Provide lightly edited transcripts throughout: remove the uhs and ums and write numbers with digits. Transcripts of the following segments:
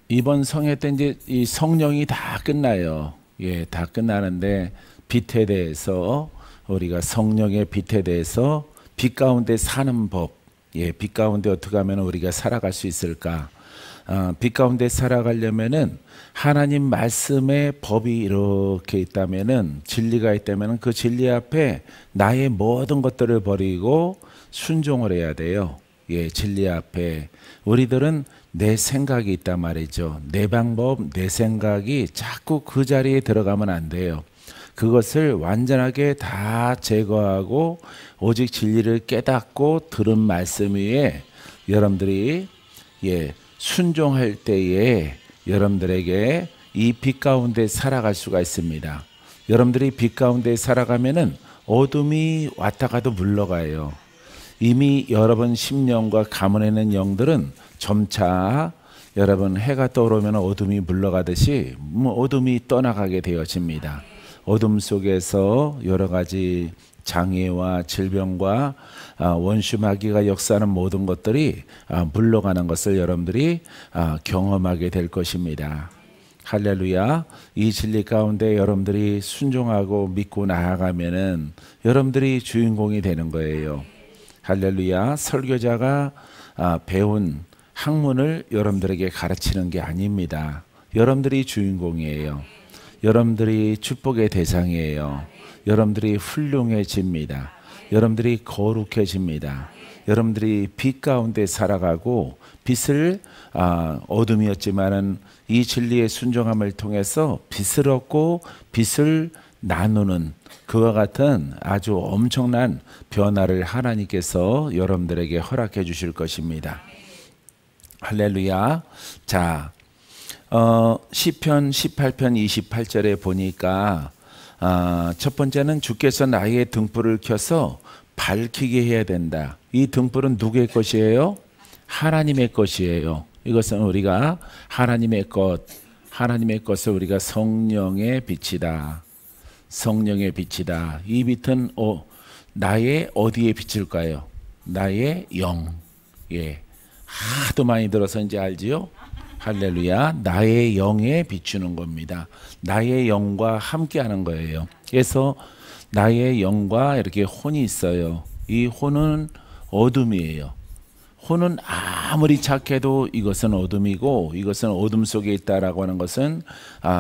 이번 성회 때 이제 이 성령이 다 끝나요. 예, 다 끝나는데 빛에 대해서 우리가 성령의 빛에 대해서 빛 가운데 사는 법, 예, 빛 가운데 어떻게 하면 우리가 살아갈 수 있을까? 빛 가운데 살아가려면은 하나님 말씀의 법이 이렇게 있다면은 진리가 있다면은 그 진리 앞에 나의 모든 것들을 버리고 순종을 해야 돼요. 예, 진리 앞에 우리들은 내 생각이 있단 말이죠. 내 방법, 내 생각이 자꾸 그 자리에 들어가면 안 돼요. 그것을 완전하게 다 제거하고 오직 진리를 깨닫고 들은 말씀 위에 여러분들이 순종할 때에 여러분들에게 이 빛 가운데 살아갈 수가 있습니다. 여러분들이 빛 가운데 살아가면은 어둠이 왔다 가도 물러가요. 이미 여러분 심령과 가문에는 영들은 점차 여러분 해가 떠오르면 어둠이 물러가듯이 어둠이 떠나가게 되어집니다. 어둠 속에서 여러 가지 장애와 질병과 원수 마귀가 역사하는 모든 것들이 물러가는 것을 여러분들이 경험하게 될 것입니다. 할렐루야. 이 진리 가운데 여러분들이 순종하고 믿고 나아가면은 여러분들이 주인공이 되는 거예요. 할렐루야. 설교자가 배운 학문을 여러분들에게 가르치는 게 아닙니다. 여러분들이 주인공이에요. 여러분들이 축복의 대상이에요. 여러분들이 훌륭해집니다. 여러분들이 거룩해집니다. 여러분들이 빛 가운데 살아가고 빛을 어둠이었지만은 이 진리의 순종함을 통해서 빛을 얻고 빛을 나누는 그와 같은 아주 엄청난 변화를 하나님께서 여러분들에게 허락해 주실 것입니다. 할렐루야. 자, 시편 18편 28절에 보니까 첫 번째는 주께서 나의 등불을 켜서 밝히게 해야 된다. 이 등불은 누구의 것이에요? 하나님의 것이에요. 이것은 우리가 하나님의 것을 우리가 성령의 빛이다. 성령의 빛이다. 이 빛은 나의 어디에 비칠까요? 나의 영. 예, 하도 많이 들어서 이제 알지요? 할렐루야. 나의 영에 비추는 겁니다. 나의 영과 함께하는 거예요. 그래서 나의 영과 이렇게 혼이 있어요. 이 혼은 어둠이에요. 혼은 아무리 착해도 이것은 어둠이고 이것은 어둠 속에 있다라고 하는 것은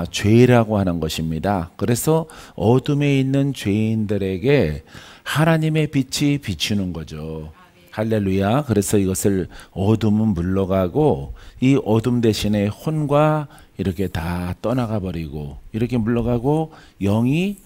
죄라고 하는 것입니다. 그래서 어둠에 있는 죄인들에게 하나님의 빛이 비추는 거죠. 할렐루야. 그래서 이것을 어둠은 물러가고 이 어둠 대신에 혼과 이렇게 다 떠나가 버리고 이렇게 물러가고 영이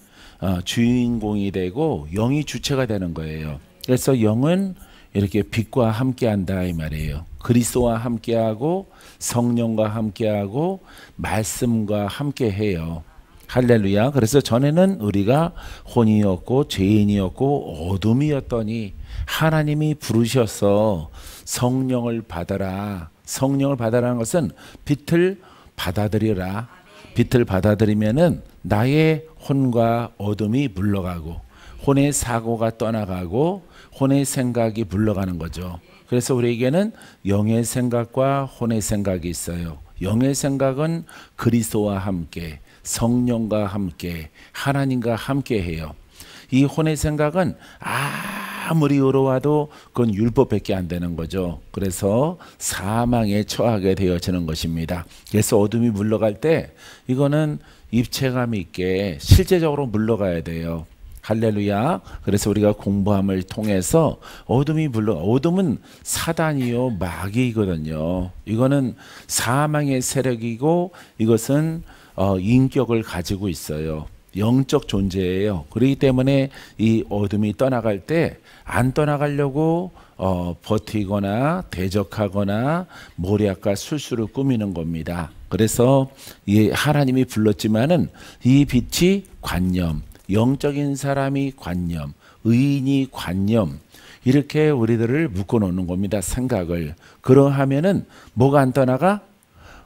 주인공이 되고 영이 주체가 되는 거예요. 그래서 영은 이렇게 빛과 함께한다 이 말이에요. 그리스도와 함께하고 성령과 함께하고 말씀과 함께해요. 할렐루야. 그래서 전에는 우리가 혼이었고 죄인이었고 어둠이었더니 하나님이 부르셔서 성령을 받아라. 성령을 받아라는 것은 빛을 받아들여라. 빛을 받아들이면은 나의 혼과 어둠이 물러가고 혼의 사고가 떠나가고 혼의 생각이 물러가는 거죠. 그래서 우리에게는 영의 생각과 혼의 생각이 있어요. 영의 생각은 그리스도와 함께 성령과 함께 하나님과 함께 해요. 이 혼의 생각은 아무리 의로워도 그건 율법밖에 안 되는 거죠. 그래서 사망에 처하게 되어지는 것입니다. 그래서 어둠이 물러갈 때 이거는 입체감 있게 실제적으로 물러가야 돼요. 할렐루야. 그래서 우리가 공부함을 통해서 어둠은 사단이요 마귀이거든요. 이거는 사망의 세력이고 이것은 인격을 가지고 있어요. 영적 존재예요. 그렇기 때문에 이 어둠이 떠나갈 때 안 떠나가려고 버티거나 대적하거나 모략과 술수를 꾸미는 겁니다. 그래서 하나님이 불렀지만은 이 빛이 관념, 영적인 사람이 관념, 의인이 관념, 이렇게 우리들을 묶어놓는 겁니다. 생각을. 그러하면은 뭐가 안 떠나가?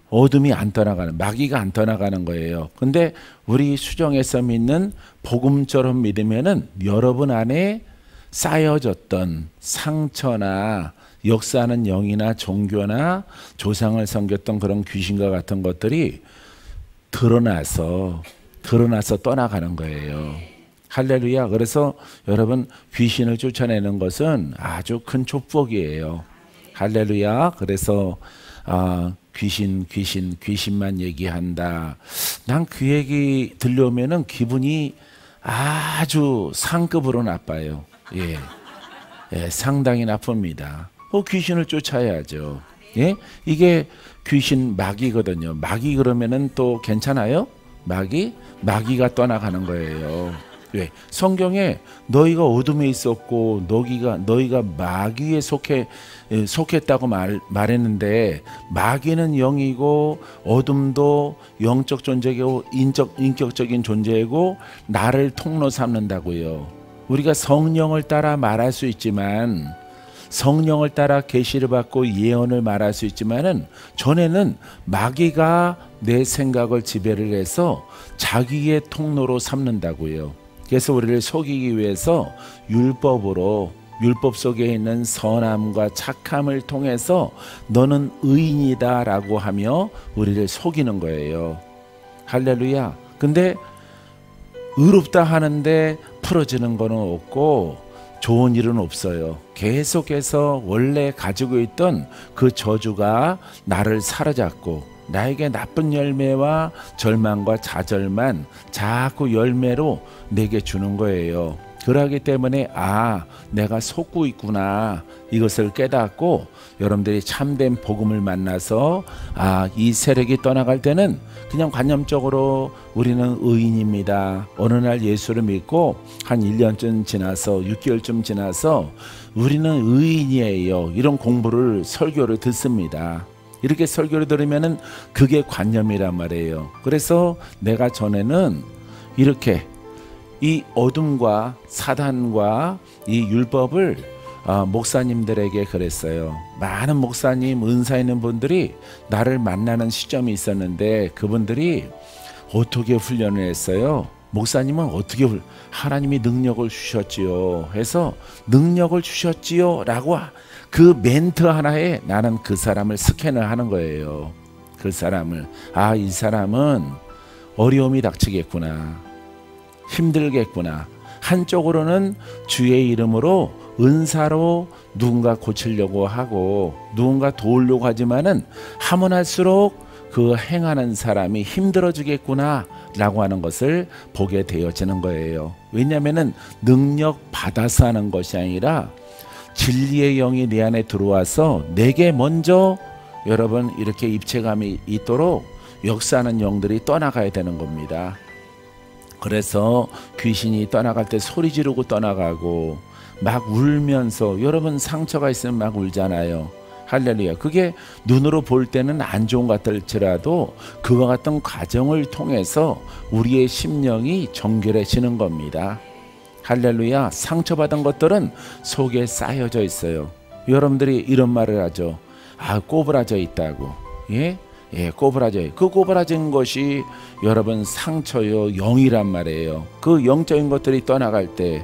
어둠이 안 떠나가는, 마귀가 안 떠나가는 거예요. 근데 우리 수정에서 믿는 복음처럼 믿으면은 여러분 안에 쌓여졌던 상처나 역사하는 영이나 종교나 조상을 섬겼던 그런 귀신과 같은 것들이 드러나서 떠나가는 거예요. 할렐루야. 그래서 여러분, 귀신을 쫓아내는 것은 아주 큰 축복이에요. 할렐루야. 그래서 귀신만 얘기한다. 난 그 얘기 들려오면은 기분이 아주 상급으로 나빠요. 예, 상당히 나쁩니다. 귀신을 쫓아야죠. 예, 이게 귀신 마귀거든요. 마귀 그러면은 또 괜찮아요? 마귀가 떠나가는 거예요. 왜? 성경에 너희가 어둠에 있었고 너희가 마귀에 속했다고 말했는데, 마귀는 영이고 어둠도 영적 존재이고 인격적인 존재이고 나를 통로 삼는다고요. 우리가 성령을 따라 말할 수 있지만, 성령을 따라 계시를 받고 예언을 말할 수 있지만은, 전에는 마귀가 내 생각을 지배를 해서 자기의 통로로 삼는다고요. 그래서 우리를 속이기 위해서 율법 속에 있는 선함과 착함을 통해서 너는 의인이다 라고 하며 우리를 속이는 거예요. 할렐루야. 근데 의롭다 하는데 풀어지는 거는 없고 좋은 일은 없어요. 계속해서 원래 가지고 있던 그 저주가 나를 사로잡고 나에게 나쁜 열매와 절망과 좌절만 자꾸 열매로 내게 주는 거예요. 그러기 때문에 내가 속고 있구나, 이것을 깨닫고 여러분들이 참된 복음을 만나서 이 세력이 떠나갈 때는 그냥 관념적으로 우리는 의인입니다. 어느 날 예수를 믿고 한 1년쯤 지나서 6개월쯤 지나서 우리는 의인이에요, 이런 설교를 듣습니다. 이렇게 설교를 들으면은 그게 관념이란 말이에요. 그래서 내가 전에는 이렇게 이 어둠과 사단과 이 율법을 목사님들에게 그랬어요. 많은 목사님, 은사 있는 분들이 나를 만나는 시점이 있었는데, 그분들이 어떻게 훈련을 했어요? 목사님은 어떻게 하나님이 능력을 주셨지요 해서 능력을 주셨지요 라고 그 멘트 하나에 나는 그 사람을 스캔을 하는 거예요. 그 사람을 이 사람은 어려움이 닥치겠구나, 힘들겠구나. 한쪽으로는 주의 이름으로 은사로 누군가 고치려고 하고 누군가 도우려고 하지만은 하면 할수록 그 행하는 사람이 힘들어지겠구나 라고 하는 것을 보게 되어지는 거예요. 왜냐하면은 능력 받아서 하는 것이 아니라 진리의 영이 내 안에 들어와서 내게 먼저 여러분 이렇게 입체감이 있도록 역사하는 영들이 떠나가야 되는 겁니다. 그래서 귀신이 떠나갈 때 소리 지르고 떠나가고 막 울면서, 여러분 상처가 있으면 막 울잖아요. 할렐루야. 그게 눈으로 볼 때는 안 좋은 것 같을지라도 그와 같은 과정을 통해서 우리의 심령이 정결해지는 겁니다. 할렐루야. 상처받은 것들은 속에 쌓여져 있어요. 여러분들이 이런 말을 하죠. 꼬부라져 있다고. 꼬부라져. 그 꼬부라진 것이 여러분 상처요, 영이란 말이에요. 그 영적인 것들이 떠나갈 때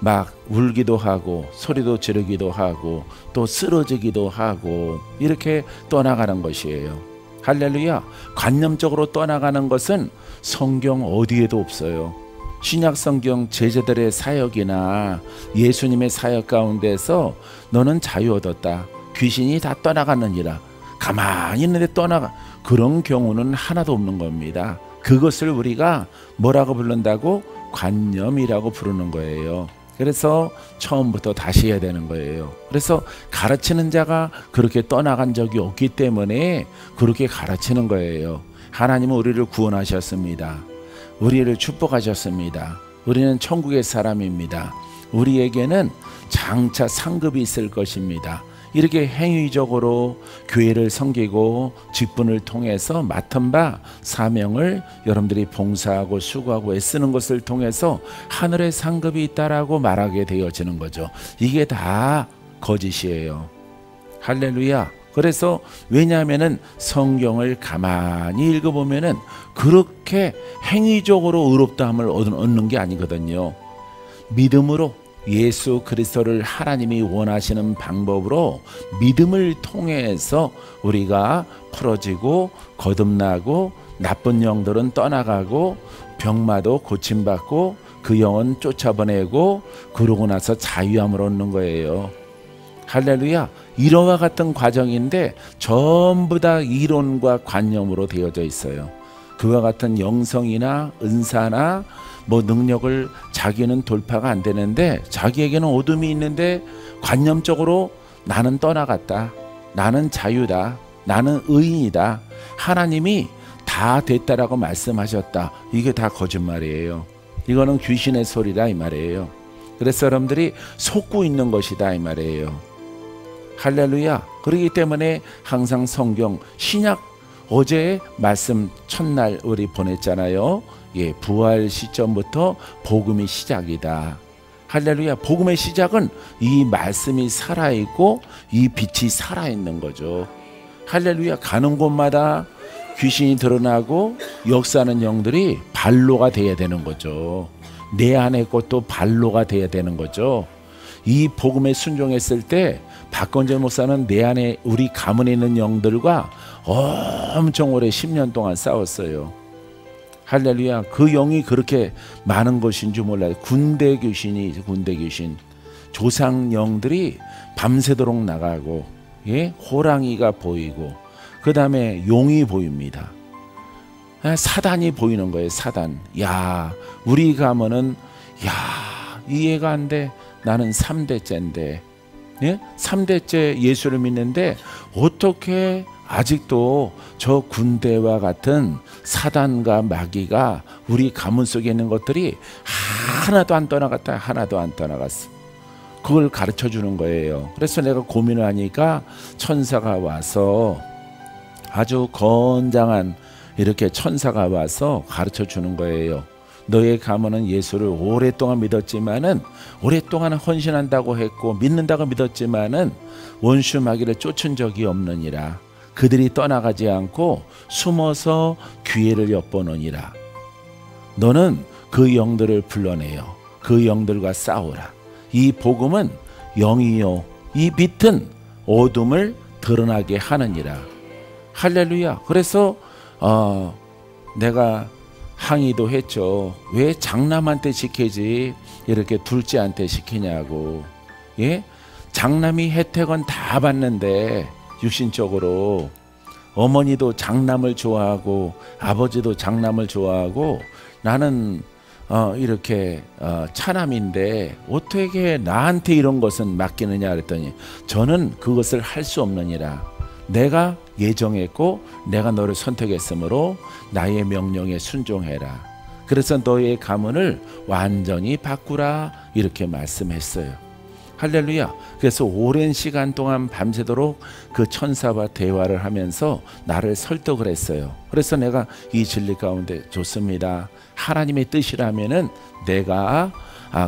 막 울기도 하고 소리도 지르기도 하고 또 쓰러지기도 하고 이렇게 떠나가는 것이에요. 할렐루야. 관념적으로 떠나가는 것은 성경 어디에도 없어요. 신약 성경 제자들의 사역이나 예수님의 사역 가운데서 너는 자유 얻었다, 귀신이 다 떠나갔느니라, 가만히 있는데 떠나가, 그런 경우는 하나도 없는 겁니다. 그것을 우리가 뭐라고 부른다고? 관념이라고 부르는 거예요. 그래서 처음부터 다시 해야 되는 거예요. 그래서 가르치는 자가 그렇게 떠나간 적이 없기 때문에 그렇게 가르치는 거예요. 하나님은 우리를 구원하셨습니다. 우리를 축복하셨습니다. 우리는 천국의 사람입니다. 우리에게는 장차 상급이 있을 것입니다. 이렇게 행위적으로 교회를 섬기고 직분을 통해서 맡은 바 사명을 여러분들이 봉사하고 수고하고 애쓰는 것을 통해서 하늘의 상급이 있다라고 말하게 되어지는 거죠. 이게 다 거짓이에요. 할렐루야. 그래서 왜냐하면은 성경을 가만히 읽어보면은 그렇게 행위적으로 의롭다함을 얻는 게 아니거든요. 믿음으로 예수 그리스도를 하나님이 원하시는 방법으로 믿음을 통해서 우리가 풀어지고 거듭나고 나쁜 영들은 떠나가고 병마도 고침받고 그 영은 쫓아보내고 그러고 나서 자유함을 얻는 거예요. 할렐루야. 이러와 같은 과정인데 전부 다 이론과 관념으로 되어져 있어요. 그와 같은 영성이나 은사나 뭐 능력을 자기는 돌파가 안 되는데 자기에게는 어둠이 있는데 관념적으로 나는 떠나갔다, 나는 자유다, 나는 의인이다, 하나님이 다 됐다라고 말씀하셨다. 이게 다 거짓말이에요. 이거는 귀신의 소리다 이 말이에요. 그래서 여러분들이 속고 있는 것이다 이 말이에요. 할렐루야. 그렇기 때문에 항상 성경 신약 어제 말씀 첫날 우리 보냈잖아요. 예, 부활 시점부터 복음이 시작이다. 할렐루야. 복음의 시작은 이 말씀이 살아있고 이 빛이 살아있는 거죠. 할렐루야. 가는 곳마다 귀신이 드러나고 역사하는 영들이 발로가 돼야 되는 거죠. 내 안의 것도 발로가 돼야 되는 거죠. 이 복음에 순종했을 때 박건재 목사는 내 안에 우리 가문에 있는 영들과 엄청 오래 10년 동안 싸웠어요. 할렐루야. 그 영이 그렇게 많은 것인 줄 몰라요. 군대 귀신이 군대 귀신. 조상 영들이 밤새도록 나가고, 예? 호랑이가 보이고, 그 다음에 용이 보입니다. 사단이 보이는 거예요. 사단. 야, 우리 가면은 야, 이해가 안 돼. 나는 3대째인데, 예? 3대째 예수를 믿는데 어떻게 아직도 저 군대와 같은 사단과 마귀가 우리 가문 속에 있는 것들이 하나도 안 떠나갔다. 하나도 안 떠나갔어. 그걸 가르쳐 주는 거예요. 그래서 내가 고민을 하니까 천사가 와서 아주 건장한 이렇게 천사가 와서 가르쳐 주는 거예요. 너의 가문은 예수를 오랫동안 믿었지만은 오랫동안 헌신한다고 했고 믿는다고 믿었지만은 원수 마귀를 쫓은 적이 없느니라. 그들이 떠나가지 않고 숨어서 기회를 엿보느니라. 너는 그 영들을 불러내어 그 영들과 싸우라. 이 복음은 영이요 이 빛은 어둠을 드러나게 하느니라. 할렐루야. 그래서 내가 항의도 했죠. 왜 장남한테 시키지 이렇게 둘째한테 시키냐고. 예? 장남이 혜택은 다 받는데 육신적으로 어머니도 장남을 좋아하고 아버지도 장남을 좋아하고 나는 이렇게 차남인데 어떻게 나한테 이런 것은 맡기느냐 그랬더니 저는 그것을 할 수 없느니라. 내가 예정했고 내가 너를 선택했으므로 나의 명령에 순종해라. 그래서 너의 가문을 완전히 바꾸라 이렇게 말씀했어요. 할렐루야. 그래서 오랜 시간 동안 밤새도록 그 천사와 대화를 하면서 나를 설득을 했어요. 그래서 내가 이 진리 가운데 좋습니다. 하나님의 뜻이라면은 내가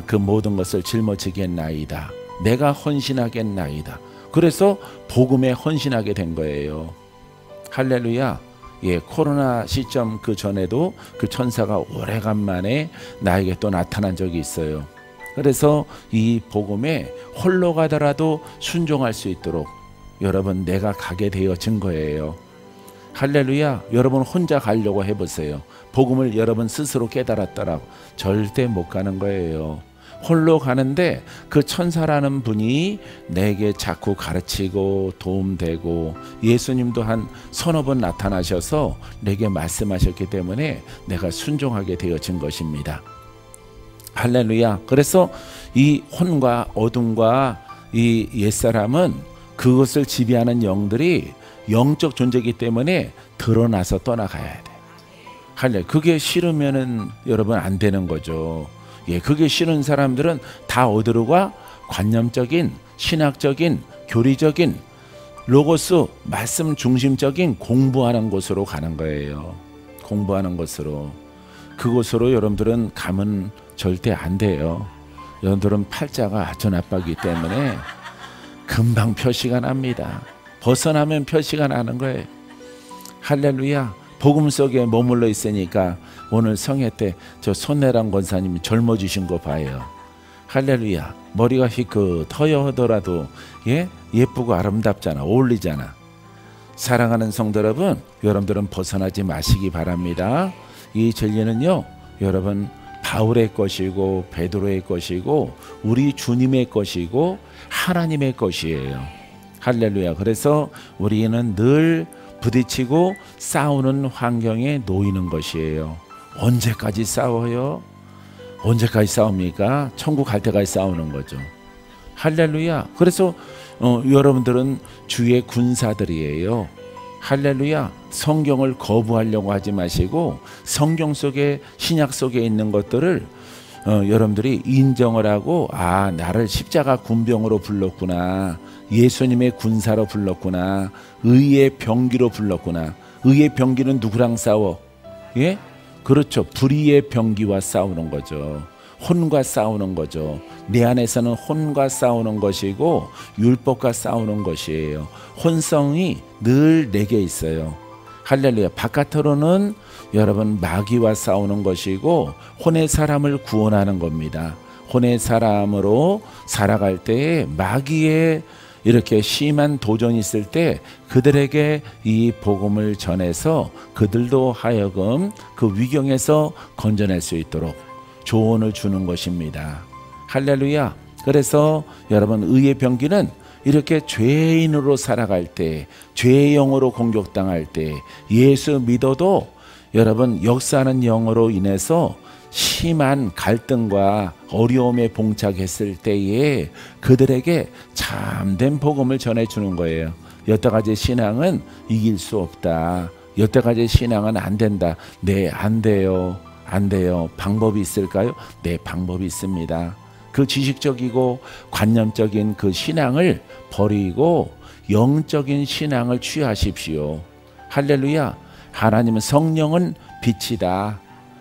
그 모든 것을 짊어지겠나이다. 내가 헌신하겠나이다. 그래서 복음에 헌신하게 된 거예요. 할렐루야. 예, 코로나 시점 그 전에도 그 천사가 오래간만에 나에게 또 나타난 적이 있어요. 그래서 이 복음에 홀로 가더라도 순종할 수 있도록 여러분 내가 가게 되어진 거예요. 할렐루야. 여러분 혼자 가려고 해보세요. 복음을 여러분 스스로 깨달았더라고 절대 못 가는 거예요. 홀로 가는데 그 천사라는 분이 내게 자꾸 가르치고 도움되고 예수님도 한 서너 번 나타나셔서 내게 말씀하셨기 때문에 내가 순종하게 되어진 것입니다. 할렐루야. 그래서 이 혼과 어둠과 이 옛사람은 그것을 지배하는 영들이 영적 존재이기 때문에 드러나서 떠나가야 돼. 할렐. 그게 싫으면은 여러분 안 되는 거죠. 예, 그게 싫은 사람들은 다 어디로 가? 관념적인, 신학적인, 교리적인, 로고스, 말씀 중심적인 공부하는 곳으로 가는 거예요. 공부하는 곳으로. 그곳으로 여러분들은 가면 절대 안 돼요. 여러분들은 팔자가 아주 나빠기 때문에 금방 표시가 납니다. 벗어나면 표시가 나는 거예요. 할렐루야. 복음 속에 머물러 있으니까 오늘 성회 때 저 손내랑 권사님이 젊어지신 거 봐요. 할렐루야. 머리가 희끗허여 하더라도 예쁘고 아름답잖아. 어울리잖아. 사랑하는 성도 여러분, 여러분들은 벗어나지 마시기 바랍니다. 이 진리는요, 여러분 바울의 것이고 베드로의 것이고 우리 주님의 것이고 하나님의 것이에요. 할렐루야. 그래서 우리는 늘 부딪히고 싸우는 환경에 놓이는 것이에요. 언제까지 싸워요? 언제까지 싸웁니까? 천국 갈 때까지 싸우는 거죠. 할렐루야. 그래서 여러분들은 주의 군사들이에요. 할렐루야. 성경을 거부하려고 하지 마시고 성경 속에, 신약 속에 있는 것들을 여러분들이 인정을 하고, 아, 나를 십자가 군병으로 불렀구나, 예수님의 군사로 불렀구나, 의의 병기로 불렀구나. 의의 병기는 누구랑 싸워? 예? 그렇죠. 불의의 병기와 싸우는 거죠. 혼과 싸우는 거죠. 내 안에서는 혼과 싸우는 것이고 율법과 싸우는 것이에요. 혼성이 늘 내게 있어요. 할렐루야. 바깥으로는 여러분 마귀와 싸우는 것이고 혼의 사람을 구원하는 겁니다. 혼의 사람으로 살아갈 때에 마귀의 이렇게 심한 도전이 있을 때 그들에게 이 복음을 전해서 그들도 하여금 그 위경에서 건져낼 수 있도록 조언을 주는 것입니다. 할렐루야. 그래서 여러분 의의 병기는 이렇게 죄인으로 살아갈 때, 죄의 영으로 공격당할 때, 예수 믿어도 여러분 역사하는 영으로 인해서 심한 갈등과 어려움에 봉착했을 때에 그들에게 참된 복음을 전해주는 거예요. 여태까지 신앙은 이길 수 없다. 여태까지 신앙은 안 된다. 네, 안 돼요. 안 돼요. 방법이 있을까요? 네, 방법이 있습니다. 그 지식적이고 관념적인 그 신앙을 버리고 영적인 신앙을 취하십시오. 할렐루야. 하나님은 성령은 빛이다.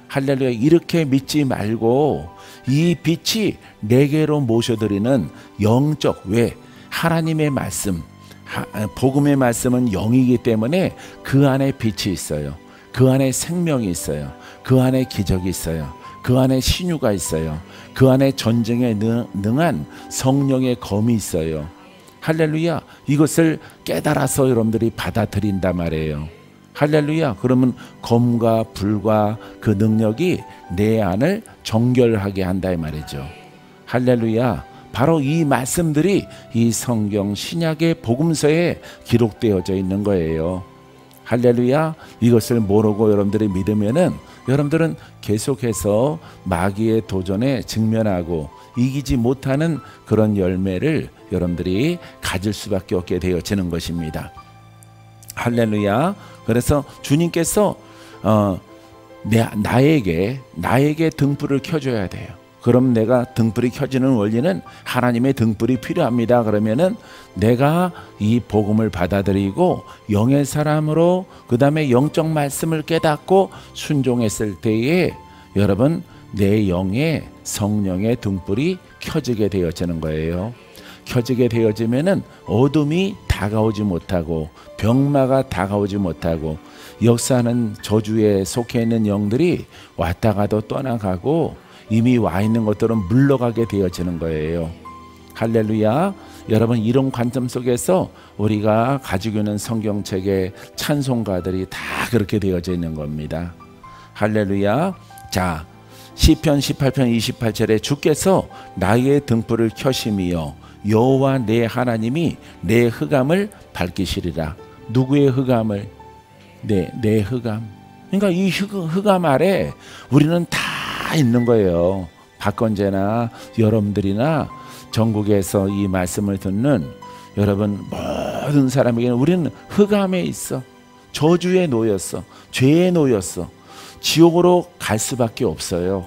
할렐루야. 이렇게 믿지 말고 이 빛이 내게로 모셔드리는 영적, 왜? 하나님의 말씀, 복음의 말씀은 영이기 때문에 그 안에 빛이 있어요. 그 안에 생명이 있어요. 그 안에 기적이 있어요. 그 안에 신유가 있어요. 그 안에 전쟁에 능한 성령의 검이 있어요. 할렐루야. 이것을 깨달아서 여러분들이 받아들인단 말이에요. 할렐루야. 그러면 검과 불과 그 능력이 내 안을 정결하게 한다 이 말이죠. 할렐루야. 바로 이 말씀들이 이 성경 신약의 복음서에 기록되어져 있는 거예요. 할렐루야. 이것을 모르고 여러분들이 믿으면은 여러분들은 계속해서 마귀의 도전에 직면하고 이기지 못하는 그런 열매를 여러분들이 가질 수밖에 없게 되어지는 것입니다. 할렐루야. 그래서 주님께서 나에게 등불을 켜줘야 돼요. 그럼 내가 등불이 켜지는 원리는 하나님의 등불이 필요합니다. 그러면은 내가 이 복음을 받아들이고 영의 사람으로 그 다음에 영적 말씀을 깨닫고 순종했을 때에 여러분 내 영의 성령의 등불이 켜지게 되어지는 거예요. 켜지게 되어지면은 어둠이 다가오지 못하고 병마가 다가오지 못하고 역사하는 저주에 속해 있는 영들이 왔다 가도 떠나가고 이미 와 있는 것들은 물러가게 되어지는 거예요. 할렐루야. 여러분 이런 관점 속에서 우리가 가지고 있는 성경책의 찬송가들이 다 그렇게 되어져 있는 겁니다. 할렐루야. 자, 시편 18편 28절에 주께서 나의 등불을 켜심이여 여호와 내 하나님이 내 흑암을 밝히시리라. 누구의 흑암을? 내 흑암. 그러니까 이 흑암 아래 우리는 다 있는 거예요. 박건재나 여러분들이나 전국에서 이 말씀을 듣는 여러분 모든 사람에게는 우리는 흑암에 있어. 저주에 놓였어. 죄에 놓였어. 지옥으로 갈 수밖에 없어요.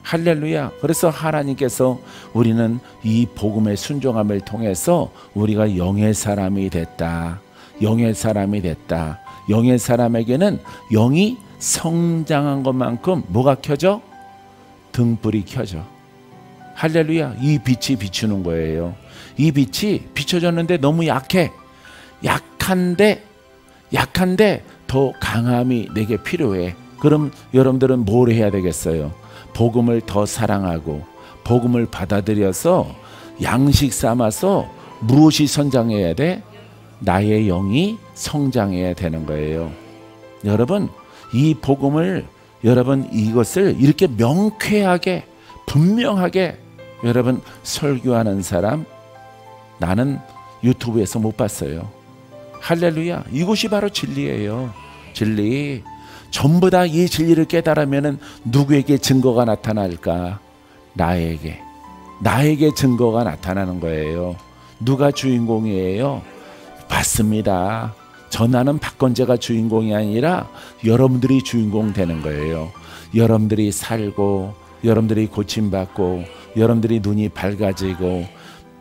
할렐루야. 그래서 하나님께서 우리는 이 복음의 순종함을 통해서 우리가 영의 사람이 됐다. 영의 사람이 됐다. 영의 사람에게는 영이 성장한 것만큼 뭐가 켜져? 등불이 켜져. 할렐루야. 이 빛이 비추는 거예요. 이 빛이 비춰졌는데 너무 약해. 약한데 더 강함이 내게 필요해. 그럼 여러분들은 뭘 해야 되겠어요? 복음을 더 사랑하고 복음을 받아들여서 양식 삼아서 무엇이 성장해야 돼? 나의 영이 성장해야 되는 거예요. 여러분, 이 복음을, 여러분 이것을 이렇게 명쾌하게 분명하게 여러분 설교하는 사람 나는 유튜브에서 못 봤어요. 할렐루야. 이것이 바로 진리예요. 진리. 전부 다 이 진리를 깨달으면 누구에게 증거가 나타날까? 나에게 증거가 나타나는 거예요. 누가 주인공이에요? 맞습니다. 나는 박건재가 주인공이 아니라 여러분들이 주인공 되는 거예요. 여러분들이 살고, 여러분들이 고침받고, 여러분들이 눈이 밝아지고,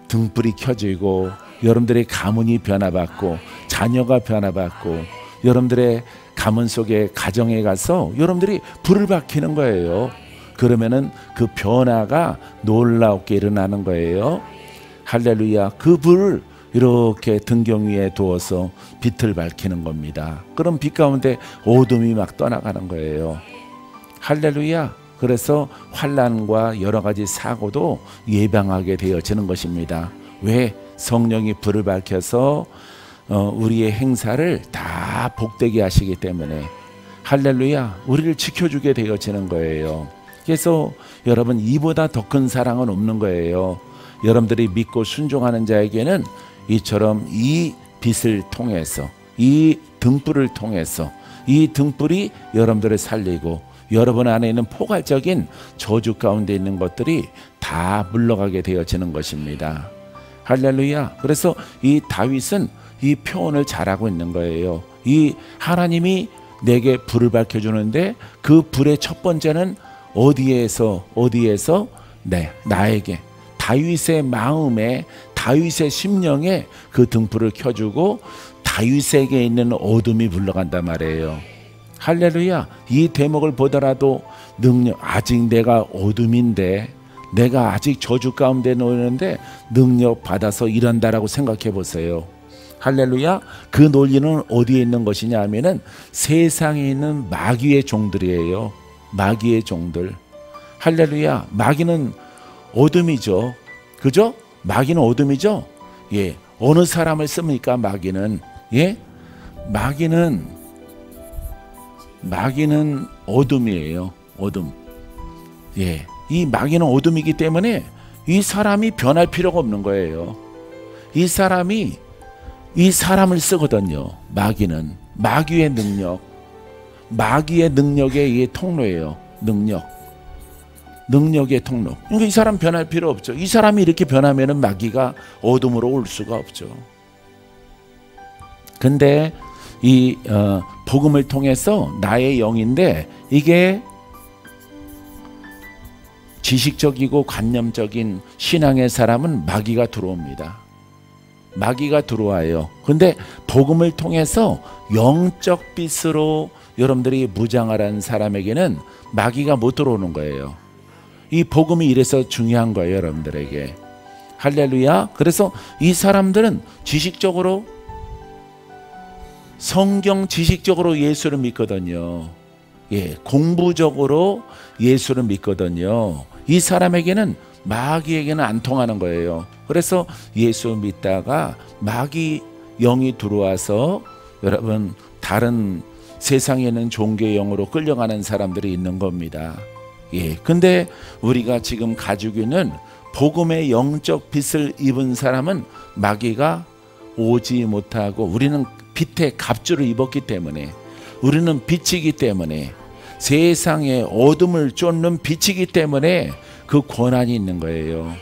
등불이 켜지고, 여러분들의 가문이 변화받고, 자녀가 변화받고, 여러분들의 가문 속에 가정에 가서 여러분들이 불을 밝히는 거예요. 그러면은 그 변화가 놀랍게 일어나는 거예요. 할렐루야. 그 불을 이렇게 등경 위에 두어서 빛을 밝히는 겁니다. 그럼 빛 가운데 어둠이 막 떠나가는 거예요. 할렐루야. 그래서 환난과 여러 가지 사고도 예방하게 되어지는 것입니다. 왜? 성령이 불을 밝혀서 우리의 행사를 다 복되게 하시기 때문에. 할렐루야. 우리를 지켜주게 되어지는 거예요. 그래서 여러분, 이보다 더 큰 사랑은 없는 거예요. 여러분들이 믿고 순종하는 자에게는 이처럼 이 빛을 통해서, 이 등불을 통해서, 이 등불이 여러분들을 살리고 여러분 안에 있는 포괄적인 저주 가운데 있는 것들이 다 물러가게 되어지는 것입니다. 할렐루야. 그래서 이 다윗은 이 표현을 잘하고 있는 거예요. 이 하나님이 내게 불을 밝혀주는데 그 불의 첫 번째는 어디에서 나에게, 다윗의 마음에, 다윗의 심령에 그 등불을 켜주고 다윗에게 있는 어둠이 물러간단 말이에요. 할렐루야. 이 대목을 보더라도 아직 내가 어둠인데, 내가 아직 저주 가운데 놓이는데 능력 받아서 일한다라고 생각해 보세요. 할렐루야. 그 논리는 어디에 있는 것이냐 하면은 세상에 있는 마귀의 종들이에요. 마귀의 종들. 할렐루야. 마귀는 어둠이죠. 그죠? 마귀는 어둠이죠. 예. 어느 사람을 씁니까? 마귀는. 예? 마귀는 어둠이에요. 어둠. 예. 이 마귀는 어둠이기 때문에 이 사람이 변할 필요가 없는 거예요. 이 사람을 쓰거든요. 마귀는. 마귀의 능력의 이 통로예요. 능력의 통로. 그러니까 이 사람 변할 필요 없죠. 이 사람이 이렇게 변하면은 마귀가 어둠으로 올 수가 없죠. 근데 이 복음을 통해서 나의 영인데, 이게 지식적이고 관념적인 신앙의 사람은 마귀가 들어옵니다. 마귀가 들어와요. 근데 복음을 통해서 영적 빛으로 여러분들이 무장하라는 사람에게는 마귀가 못 들어오는 거예요. 이 복음이 이래서 중요한 거예요, 여러분들에게. 할렐루야. 그래서 이 사람들은 지식적으로, 성경 지식적으로 예수를 믿거든요. 예, 공부적으로 예수를 믿거든요. 이 사람에게는, 마귀에게는 안 통하는 거예요. 그래서 예수 믿다가 마귀 영이 들어와서 여러분 다른 세상에는 종교의 영으로 끌려가는 사람들이 있는 겁니다. 예, 근데 우리가 지금 가지고 있는 복음의 영적 빛을 입은 사람은 마귀가 오지 못하고, 우리는 빛의 갑주를 입었기 때문에, 우리는 빛이기 때문에, 세상의 어둠을 쫓는 빛이기 때문에 그 권한이 있는 거예요.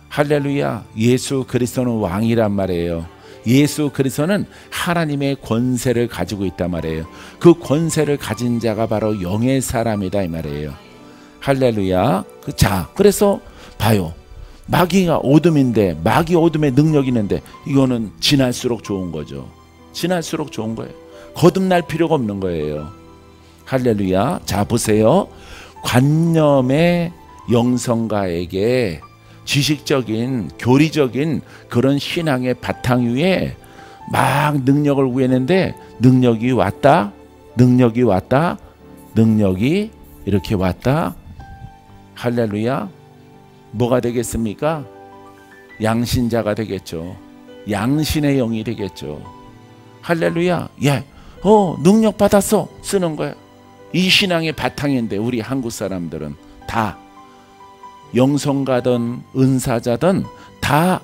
할렐루야. 예수 그리스도는 왕이란 말이에요. 예수 그리스도는 하나님의 권세를 가지고 있단 말이에요. 그 권세를 가진 자가 바로 영의 사람이다 이 말이에요. 할렐루야. 자, 그래서 봐요. 마귀가 어둠인데, 마귀 어둠에 능력이 있는데, 이거는 지날수록 좋은 거죠. 지날수록 좋은 거예요. 거듭날 필요가 없는 거예요. 할렐루야. 자, 보세요. 관념의 영성가에게 지식적인, 교리적인 그런 신앙의 바탕 위에 막 능력을 구했는데, 능력이 이렇게 왔다. 할렐루야. 뭐가 되겠습니까? 양신자가 되겠죠. 양신의 영이 되겠죠. 할렐루야. 예. 능력 받았어. 쓰는 거야. 이 신앙의 바탕인데 우리 한국 사람들은 다 영성가든 은사자든 다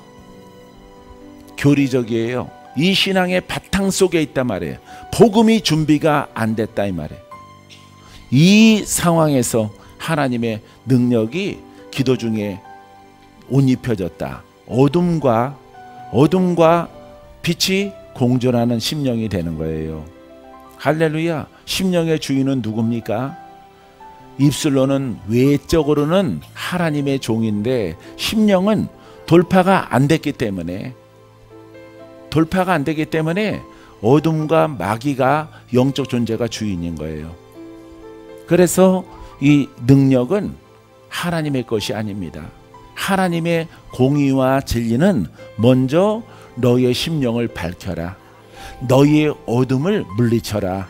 교리적이에요. 이 신앙의 바탕 속에 있단 말이에요. 복음이 준비가 안 됐다 이 말이에요. 이 상황에서 하나님의 능력이 기도 중에 옷 입혀졌다. 어둠과 빛이 공존하는 심령이 되는 거예요. 할렐루야. 심령의 주인은 누굽니까? 입술로는 외적으로는 하나님의 종인데 심령은 돌파가 안 됐기 때문에 어둠과 마귀가 영적 존재가 주인인 거예요. 그래서 이 능력은 하나님의 것이 아닙니다. 하나님의 공의와 진리는 먼저 너희의 심령을 밝혀라. 너희의 어둠을 물리쳐라.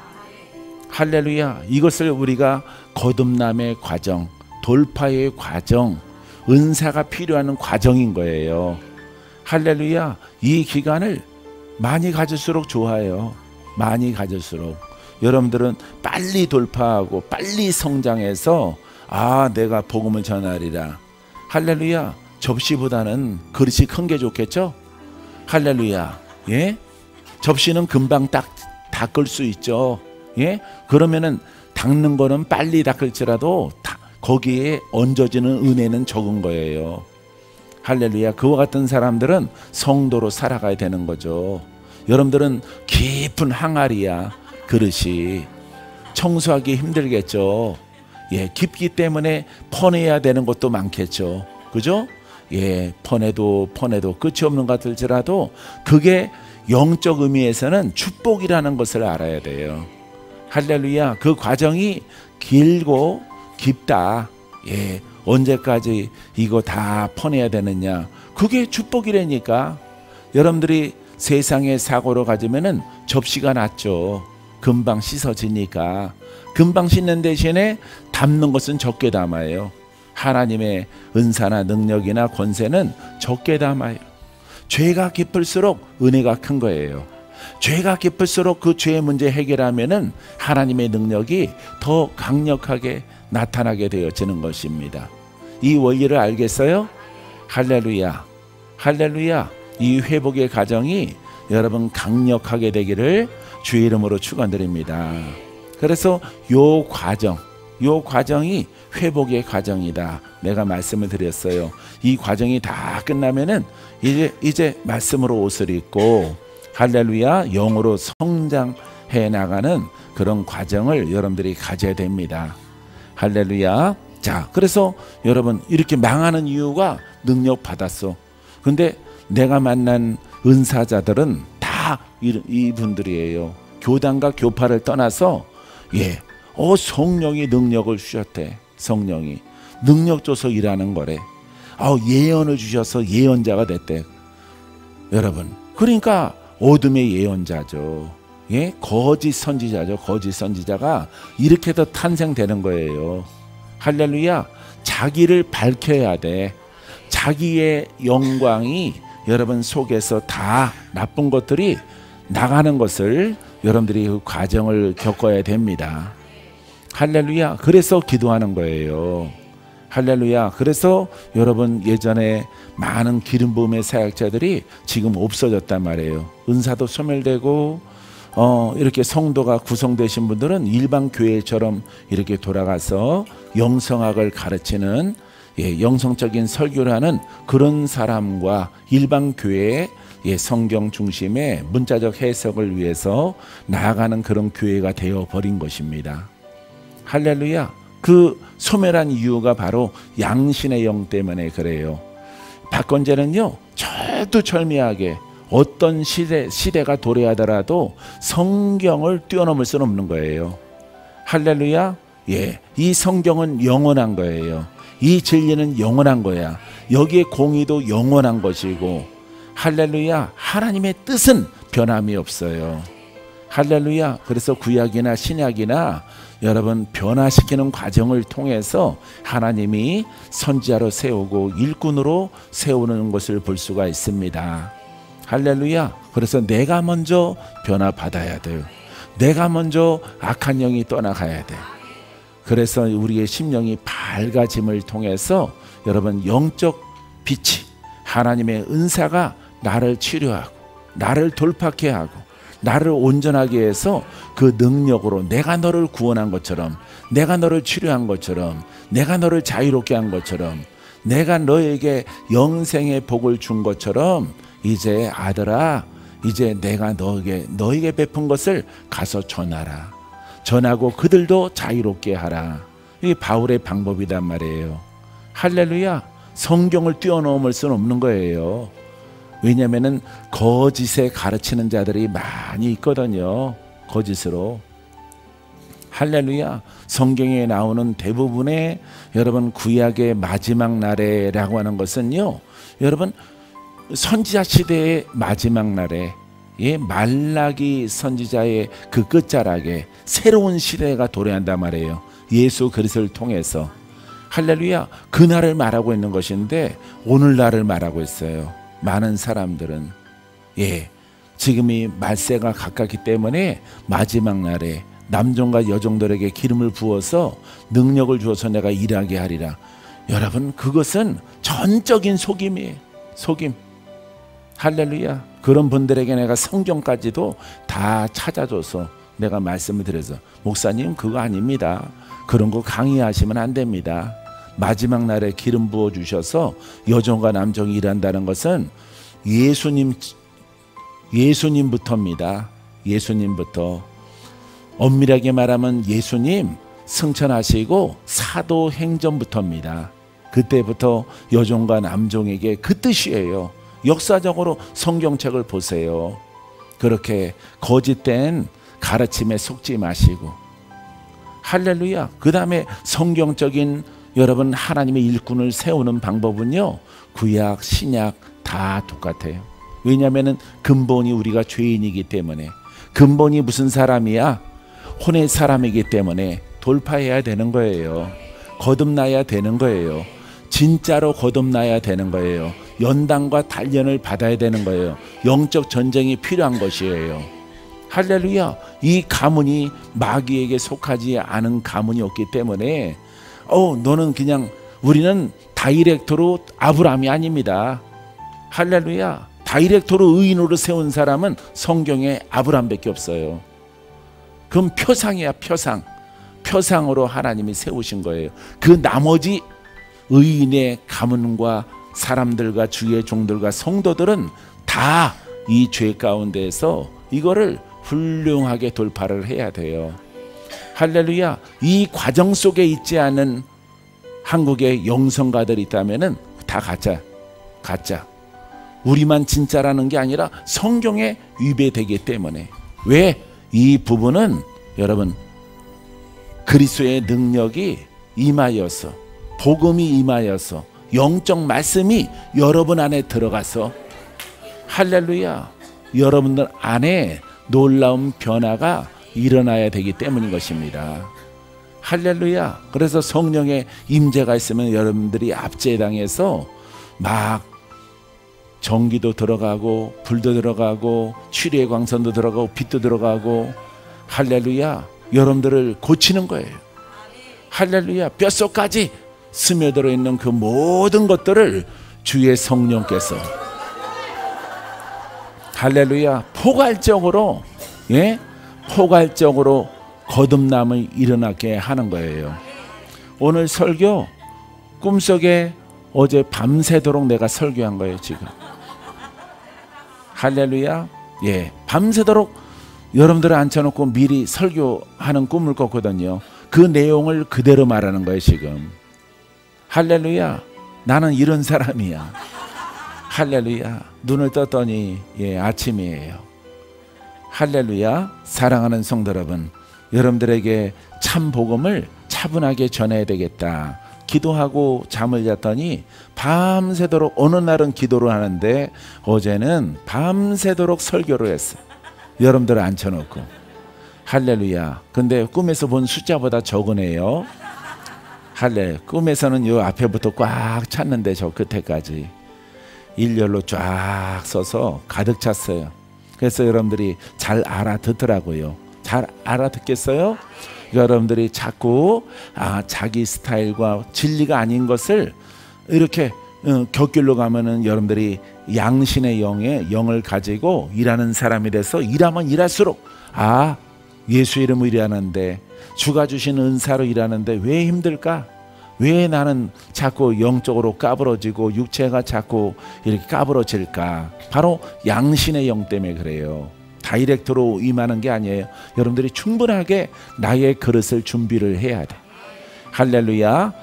할렐루야. 이것을 우리가 거듭남의 과정, 돌파의 과정, 은사가 필요한 과정인 거예요. 할렐루야. 이 기간을 많이 가질수록 좋아요. 많이 가질수록. 여러분들은 빨리 돌파하고 빨리 성장해서 내가 복음을 전하리라. 할렐루야. 접시보다는 그릇이 큰 게 좋겠죠? 할렐루야. 예? 접시는 금방 딱 닦을 수 있죠. 예? 그러면은 닦는 거는 빨리 닦을지라도 거기에 얹어지는 은혜는 적은 거예요. 할렐루야. 그와 같은 사람들은 성도로 살아가야 되는 거죠. 여러분들은 깊은 항아리야. 그릇이 청소하기 힘들겠죠. 예, 깊기 때문에 퍼내야 되는 것도 많겠죠. 그죠? 예, 퍼내도 끝이 없는 것 같을지라도 그게 영적 의미에서는 축복이라는 것을 알아야 돼요. 할렐루야. 그 과정이 길고 깊다. 예, 언제까지 이거 다 퍼내야 되느냐. 그게 축복이라니까. 여러분들이 세상의 사고로 가지면은 접시가 낫죠. 금방 씻어지니까. 금방 씻는 대신에 담는 것은 적게 담아요. 하나님의 은사나 능력이나 권세는 적게 담아요. 죄가 깊을수록 은혜가 큰 거예요. 죄가 깊을수록 그 죄의 문제 해결하면은 하나님의 능력이 더 강력하게 나타나게 되어지는 것입니다. 이 원리를 알겠어요? 할렐루야. 할렐루야. 이 회복의 과정이 여러분 강력하게 되기를 주의 이름으로 축원드립니다. 그래서 요 과정이 회복의 과정이다. 내가 말씀을 드렸어요. 이 과정이 다 끝나면은 이제 말씀으로 옷을 입고 할렐루야 영으로 성장해 나가는 그런 과정을 여러분들이 가져야 됩니다. 할렐루야. 자, 그래서 여러분 이렇게 망하는 이유가 능력 받았어. 근데 내가 만난 은사자들은 다 이분들이에요. 교단과 교파를 떠나서 성령이 능력을 주셨대. 성령이 능력 줘서 일하는 거래. 예언을 주셔서 예언자가 됐대. 여러분, 그러니까 어둠의 예언자죠. 예? 거짓 선지자죠. 거짓 선지자가 이렇게 더 탄생되는 거예요. 할렐루야. 자기를 밝혀야 돼. 자기의 영광이 여러분 속에서 다 나쁜 것들이 나가는 것을 여러분들이 그 과정을 겪어야 됩니다. 할렐루야. 그래서 기도하는 거예요. 할렐루야. 그래서 여러분 예전에 많은 기름 부음의 사역자들이 지금 없어졌단 말이에요. 은사도 소멸되고 이렇게 성도가 구성되신 분들은 일반 교회처럼 이렇게 돌아가서 영성학을 가르치는 영성적인 설교를 하는 그런 사람과 일반 교회의 성경 중심의 문자적 해석을 위해서 나아가는 그런 교회가 되어버린 것입니다. 할렐루야. 그 소멸한 이유가 바로 양신의 영 때문에 그래요. 박건재는요 철두철미하게 어떤 시대가 도래하더라도 성경을 뛰어넘을 수는 없는 거예요. 할렐루야. 이 성경은 영원한 거예요. 이 진리는 영원한 거야. 여기에 공의도 영원한 것이고 할렐루야. 하나님의 뜻은 변함이 없어요. 할렐루야. 그래서 구약이나 신약이나 여러분 변화시키는 과정을 통해서 하나님이 선지자로 세우고 일꾼으로 세우는 것을 볼 수가 있습니다. 할렐루야. 그래서 내가 먼저 변화받아야 돼요. 내가 먼저 악한 영이 떠나가야 돼. 그래서 우리의 심령이 밝아짐을 통해서 여러분 영적 빛이 하나님의 은사가 나를 치료하고 나를 돌파케 하고 나를 온전하게 해서 그 능력으로 내가 너를 구원한 것처럼, 내가 너를 치료한 것처럼, 내가 너를 자유롭게 한 것처럼, 내가 너에게 영생의 복을 준 것처럼, 이제 아들아, 이제 내가 너에게 베푼 것을 가서 전하라. 전하고 그들도 자유롭게 하라. 이게 바울의 방법이란 말이에요. 할렐루야. 성경을 뛰어넘을 수는 없는 거예요. 왜냐하면 거짓에 가르치는 자들이 많이 있거든요. 거짓으로. 할렐루야. 성경에 나오는 대부분의 여러분 구약의 마지막 날에라고 하는 것은요, 여러분 선지자 시대의 마지막 날에, 예, 말라기 선지자의 그 끝자락에 새로운 시대가 도래한단 말이에요. 예수 그리스도를 통해서. 할렐루야. 그날을 말하고 있는 것인데 오늘날을 말하고 있어요. 많은 사람들은, 예, 지금이 말세가 가깝기 때문에 마지막 날에 남종과 여종들에게 기름을 부어서 능력을 주어서 내가 일하게 하리라. 여러분 그것은 전적인 속임이에요. 속임. 할렐루야. 그런 분들에게 내가 성경까지도 다 찾아줘서 내가 말씀을 드려서, 목사님 그거 아닙니다. 그런 거 강의하시면 안 됩니다. 마지막 날에 기름 부어 주셔서 여종과 남종이 일한다는 것은 예수님부터입니다. 예수님부터. 엄밀하게 말하면 예수님 승천하시고 사도행전부터입니다. 그때부터 여종과 남종에게 그 뜻이에요. 역사적으로 성경책을 보세요. 그렇게 거짓된 가르침에 속지 마시고. 할렐루야. 그 다음에 성경적인 여러분 하나님의 일꾼을 세우는 방법은요, 구약 신약 다 똑같아요. 왜냐하면 근본이 우리가 죄인이기 때문에. 근본이 무슨 사람이야? 혼의 사람이기 때문에 돌파해야 되는 거예요. 거듭나야 되는 거예요. 진짜로 거듭나야 되는 거예요. 연단과 단련을 받아야 되는 거예요. 영적 전쟁이 필요한 것이에요. 할렐루야. 이 가문이 마귀에게 속하지 않은 가문이었기 때문에 너는 그냥, 우리는 다이렉트로 아브라함이 아닙니다. 할렐루야. 다이렉트로 의인으로 세운 사람은 성경에 아브라함밖에 없어요. 그럼 표상이야, 표상. 표상으로 하나님이 세우신 거예요. 그 나머지 의인의 가문과 사람들과 주의 종들과 성도들은 다 이 죄 가운데에서 이거를 훌륭하게 돌파를 해야 돼요. 할렐루야. 이 과정 속에 있지 않은 한국의 영성가들이 있다면은 다 가짜. 우리만 진짜라는 게 아니라 성경에 위배되기 때문에. 왜? 이 부분은 여러분 그리스도의 능력이 임하여서, 복음이 임하여서, 영적 말씀이 여러분 안에 들어가서, 할렐루야, 여러분들 안에 놀라운 변화가 일어나야 되기 때문인 것입니다. 할렐루야. 그래서 성령의 임재가 있으면 여러분들이 압제당해서 막 전기도 들어가고 불도 들어가고 치료의 광선도 들어가고 빛도 들어가고, 할렐루야, 여러분들을 고치는 거예요. 할렐루야. 뼛속까지 스며들어 있는 그 모든 것들을 주의 성령께서, 할렐루야, 포괄적으로, 예, 포괄적으로 거듭남을 일어나게 하는 거예요. 오늘 설교 꿈속에 어제 밤새도록 내가 설교한 거예요, 지금. 할렐루야. 예, 밤새도록 여러분들을 앉혀놓고 미리 설교하는 꿈을 꿨거든요. 그 내용을 그대로 말하는 거예요, 지금. 할렐루야. 나는 이런 사람이야. 할렐루야. 눈을 떴더니 아침이에요. 할렐루야. 사랑하는 성도 여러분, 여러분들에게 참 복음을 차분하게 전해야 되겠다. 기도하고 잠을 잤더니 밤새도록, 어느 날은 기도를 하는데 어제는 밤새도록 설교를 했어요. 여러분들을 앉혀놓고. 할렐루야. 근데 꿈에서 본 숫자보다 적으네요. 꿈에서는 요 앞에부터 꽉 찼는데 저 끝에까지 일렬로 쫙 서서 가득 찼어요. 그래서 여러분들이 잘 알아듣더라고요. 잘 알아듣겠어요? 여러분들이 자꾸 자기 스타일과 진리가 아닌 것을 이렇게 곁길로 가면은 여러분들이 양신의 영을 가지고 일하는 사람이 돼서 일하면 일할수록 예수 이름으로 일하는데, 주가 주신 은사로 일하는데 왜 힘들까? 왜 나는 자꾸 영적으로 까부러지고 육체가 자꾸 이렇게 까부러질까? 바로 양신의 영 때문에 그래요. 다이렉트로 임하는 게 아니에요. 여러분들이 충분하게 나의 그릇을 준비를 해야 돼. 할렐루야.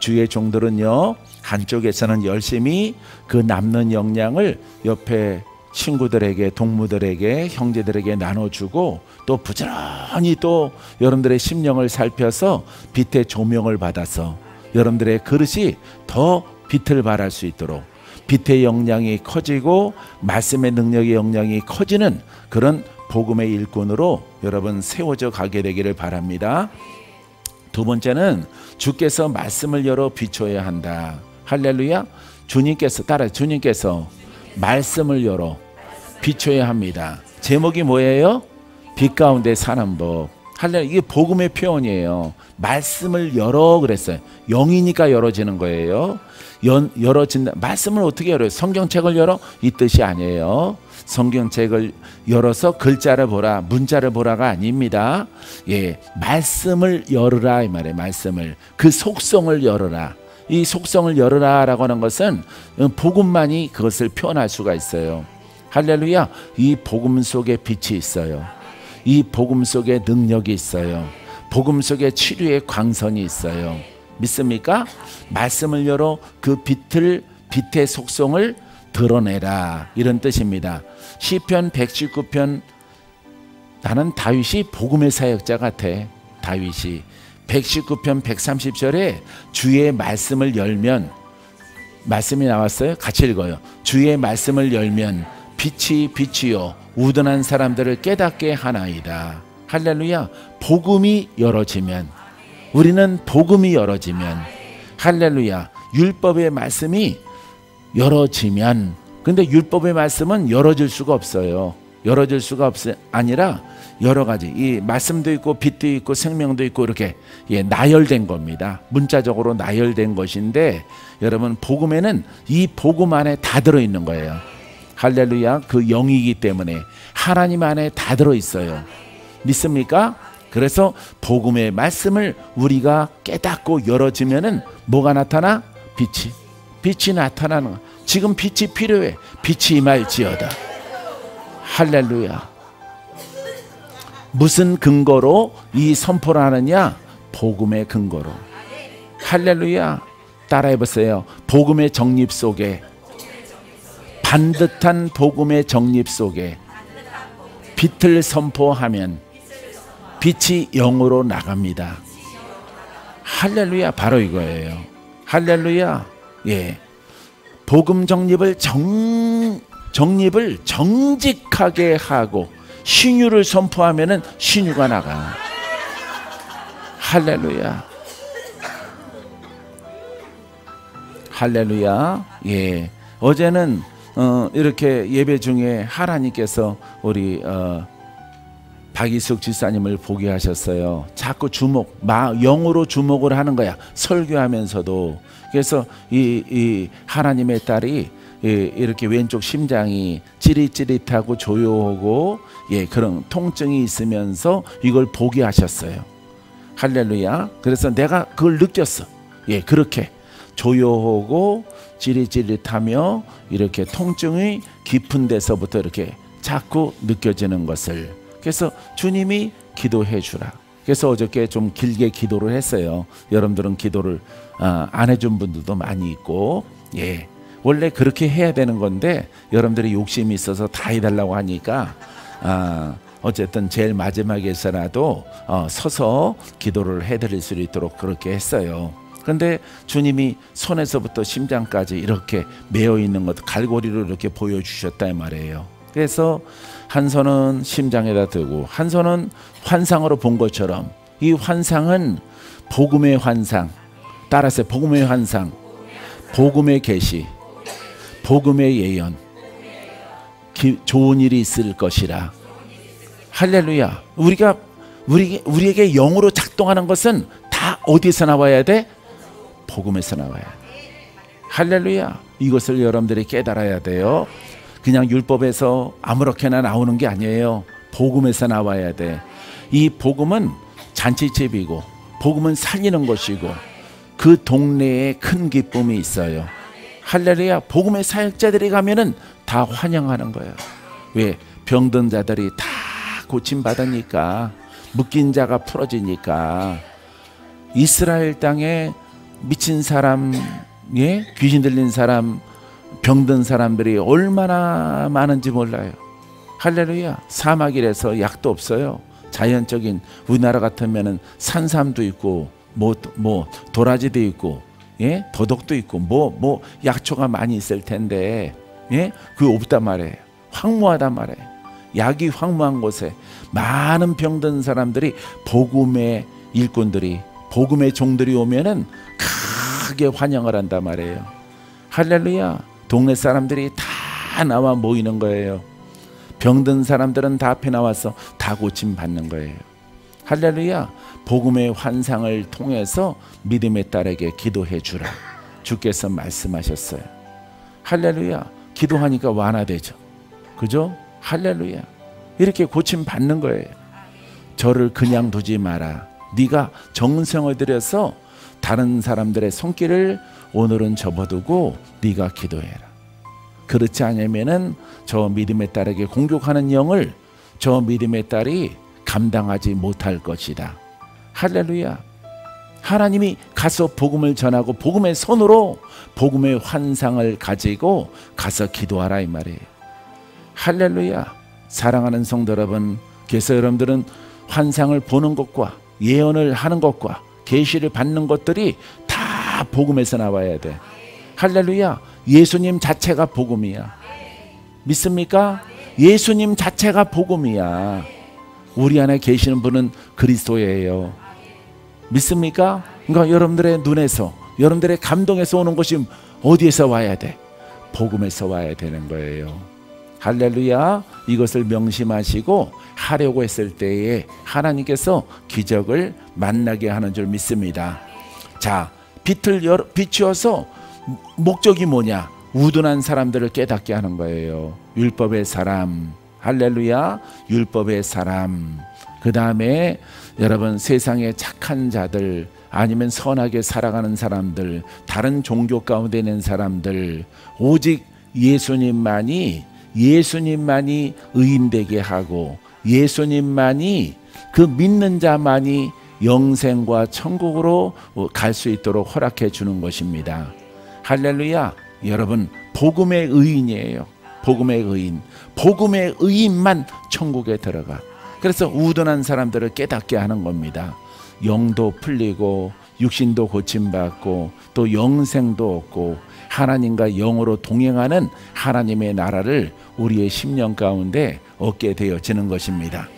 주의 종들은요, 한쪽에서는 열심히 그 남는 역량을 옆에 친구들에게, 동무들에게, 형제들에게 나눠주고, 또 부지런히 또 여러분들의 심령을 살펴서 빛의 조명을 받아서 여러분들의 그릇이 더 빛을 발할 수 있도록 빛의 역량이 커지고 말씀의 능력의 역량이 커지는 그런 복음의 일꾼으로 여러분 세워져 가게 되기를 바랍니다. 두 번째는 주께서 말씀을 열어 비춰야 한다. 할렐루야. 주님께서 말씀을 열어 비춰야 합니다. 제목이 뭐예요? 빛 가운데 사는 법. 할렐루야. 이게 복음의 표현이에요. 말씀을 열어 그랬어요. 영이니까 열어지는 거예요. 열어진다. 말씀을 어떻게 열어요? 성경책을 열어? 이 뜻이 아니에요. 성경책을 열어서 글자를 보라, 문자를 보라가 아닙니다. 말씀을 열으라 이 말이에요. 말씀을, 그 속성을 열어라. 이 속성을 열어라라고 하는 것은 복음만이 그것을 표현할 수가 있어요. 할렐루야. 이 복음 속에 빛이 있어요. 이 복음 속에 능력이 있어요. 복음 속에 치료의 광선이 있어요. 믿습니까? 말씀을 열어 그 빛의 속성을 드러내라, 이런 뜻입니다. 시편 119편, 나는 다윗이 복음의 사역자 같아. 다윗이 119편 130절에 주의 말씀을 열면, 말씀이 나왔어요. 같이 읽어요. 주의 말씀을 열면 빛이 빛이요 우둔한 사람들을 깨닫게 하나이다. 할렐루야. 복음이 열어지면, 우리는 복음이 열어지면, 할렐루야, 율법의 말씀이 열어지면, 근데 율법의 말씀은 열어질 수가 없어요. 열어질 수가 아니라 여러 가지, 이 말씀도 있고 빛도 있고 생명도 있고 이렇게 나열된 겁니다. 문자적으로 나열된 것인데, 여러분 복음에는 이 복음 안에 다 들어있는 거예요. 할렐루야. 그 영이기 때문에 하나님 안에 다 들어있어요. 믿습니까? 그래서 복음의 말씀을 우리가 깨닫고 열어지면은 뭐가 나타나? 빛이 나타나는 거야. 지금 빛이 필요해. 빛이 임할지어다. 할렐루야. 무슨 근거로 이 선포를 하느냐? 복음의 근거로. 할렐루야. 따라해보세요. 복음의 정립 속에, 반듯한 복음의 정립 속에 빛을 선포하면 빛이 영으로 나갑니다. 할렐루야. 바로 이거예요. 할렐루야. 복음 정립을 정직하게 하고 신유를 선포하면은 신유가 나가. 할렐루야. 할렐루야. 어제는 이렇게 예배 중에 하나님께서 우리 박이숙 지사님을 보게 하셨어요. 자꾸 영으로 주목을 하는 거야. 설교하면서도. 그래서 이 하나님의 딸이 이렇게 왼쪽 심장이 찌릿찌릿하고 조여오고 그런 통증이 있으면서 이걸 보게 하셨어요. 할렐루야. 그래서 내가 그걸 느꼈어. 그렇게 조여오고 찌릿찌릿하며 이렇게 통증이 깊은 데서부터 이렇게 자꾸 느껴지는 것을. 그래서 주님이 기도해 주라. 그래서 어저께 좀 길게 기도를 했어요. 여러분들은 기도를 안 해준 분들도 많이 있고, 원래 그렇게 해야 되는 건데 여러분들이 욕심이 있어서 다 해달라고 하니까 어쨌든 제일 마지막에서라도 서서 기도를 해드릴 수 있도록 그렇게 했어요. 그런데 주님이 손에서부터 심장까지 이렇게 메어 있는 것, 갈고리로 이렇게 보여주셨다 이 말이에요. 그래서 한 손은 심장에다 두고 한 손은 환상으로 본 것처럼, 이 환상은 복음의 환상, 따라서 복음의 환상, 복음의 계시, 복음의 예언, 좋은 일이 있을 것이라. 할렐루야. 우리에게 영으로 작동하는 것은 다 어디서 나와야 돼? 복음에서 나와야 돼. 할렐루야. 이것을 여러분들이 깨달아야 돼요. 그냥 율법에서 아무렇게나 나오는 게 아니에요. 복음에서 나와야 돼. 이 복음은 잔치집이고, 복음은 살리는 것이고, 그 동네에 큰 기쁨이 있어요. 할렐루야. 복음의 사역자들이 가면은 다 환영하는 거예요. 왜? 병든 자들이 다 고침받으니까, 묶인 자가 풀어지니까. 이스라엘 땅에 미친 사람, 예? 귀신 들린 사람, 병든 사람들이 얼마나 많은지 몰라요. 할렐루야. 사막이라서 약도 없어요. 자연적인, 우리나라 같으면은 산삼도 있고 뭐 도라지도 있고, 예? 도덕도 있고 뭐 약초가 많이 있을 텐데, 예? 그게 없단 말이에요. 황무하단 말이에요. 약이 황무한 곳에 많은 병든 사람들이, 복음의 일꾼들이, 복음의 종들이 오면은 크게 환영을 한단 말이에요. 할렐루야. 동네 사람들이 다 나와 모이는 거예요. 병든 사람들은 다 앞에 나와서 다 고침 받는 거예요. 할렐루야. 복음의 환상을 통해서 믿음의 딸에게 기도해 주라. 주께서 말씀하셨어요. 할렐루야. 기도하니까 완화되죠. 그죠? 할렐루야. 이렇게 고침 받는 거예요. 저를 그냥 두지 마라. 네가 정성을 들여서 다른 사람들의 손길을 오늘은 접어두고 네가 기도해라. 그렇지 않으면은 저 믿음의 딸에게 공격하는 영을 저 믿음의 딸이 감당하지 못할 것이다. 할렐루야. 하나님이 가서 복음을 전하고 복음의 손으로 복음의 환상을 가지고 가서 기도하라 이 말이에요. 할렐루야. 사랑하는 성도 여러분, 그래서 여러분들은 환상을 보는 것과 예언을 하는 것과 계시를 받는 것들이 다 복음에서 나와야 돼. 할렐루야. 예수님 자체가 복음이야. 믿습니까? 예수님 자체가 복음이야. 우리 안에 계시는 분은 그리스도예요. 믿습니까? 그러니까 여러분들의 눈에서, 여러분들의 감동에서 오는 것이 어디에서 와야 돼? 복음에서 와야 되는 거예요. 할렐루야. 이것을 명심하시고 하려고 했을 때에 하나님께서 기적을 만나게 하는 줄 믿습니다. 자, 빛을 비추어서 목적이 뭐냐? 우둔한 사람들을 깨닫게 하는 거예요. 율법의 사람. 할렐루야. 율법의 사람. 그 다음에 여러분, 세상의 착한 자들, 아니면 선하게 살아가는 사람들, 다른 종교 가운데 있는 사람들, 오직 예수님만이 의인되게 하고, 예수님만이, 그 믿는 자만이 영생과 천국으로 갈 수 있도록 허락해 주는 것입니다. 할렐루야. 여러분, 복음의 의인이에요. 복음의 의인. 복음의 의인만 천국에 들어가. 그래서 우둔한 사람들을 깨닫게 하는 겁니다. 영도 풀리고 육신도 고침받고 또 영생도 얻고 하나님과 영으로 동행하는 하나님의 나라를 우리의 심령 가운데 얻게 되어지는 것입니다.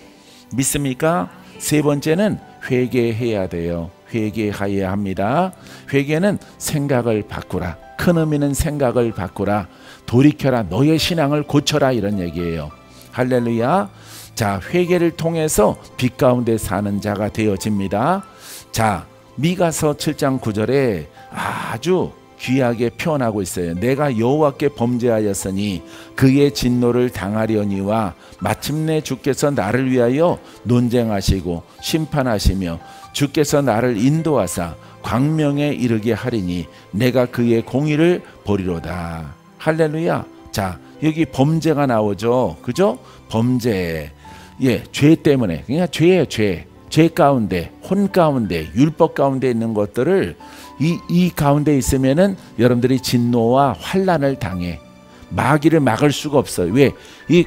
믿습니까? 세 번째는 회개해야 돼요. 회개해야 합니다. 회개는 생각을 바꾸라. 큰 의미는 생각을 바꾸라. 돌이켜라. 너의 신앙을 고쳐라. 이런 얘기예요. 할렐루야. 자, 회개를 통해서 빛 가운데 사는 자가 되어집니다. 자, 미가서 7장 9절에 아주 귀하게 표현하고 있어요. 내가 여호와께 범죄하였으니 그의 진노를 당하려니와 마침내 주께서 나를 위하여 논쟁하시고 심판하시며 주께서 나를 인도하사 광명에 이르게 하리니 내가 그의 공의를 보리로다. 할렐루야. 자, 여기 범죄가 나오죠. 그죠? 범죄. 예, 죄 때문에. 그냥 죄예요, 죄. 죄 가운데, 혼 가운데, 율법 가운데 있는 것들을 이 가운데 있으면은 여러분들이 진노와 환난을 당해. 마귀를 막을 수가 없어요. 왜? 이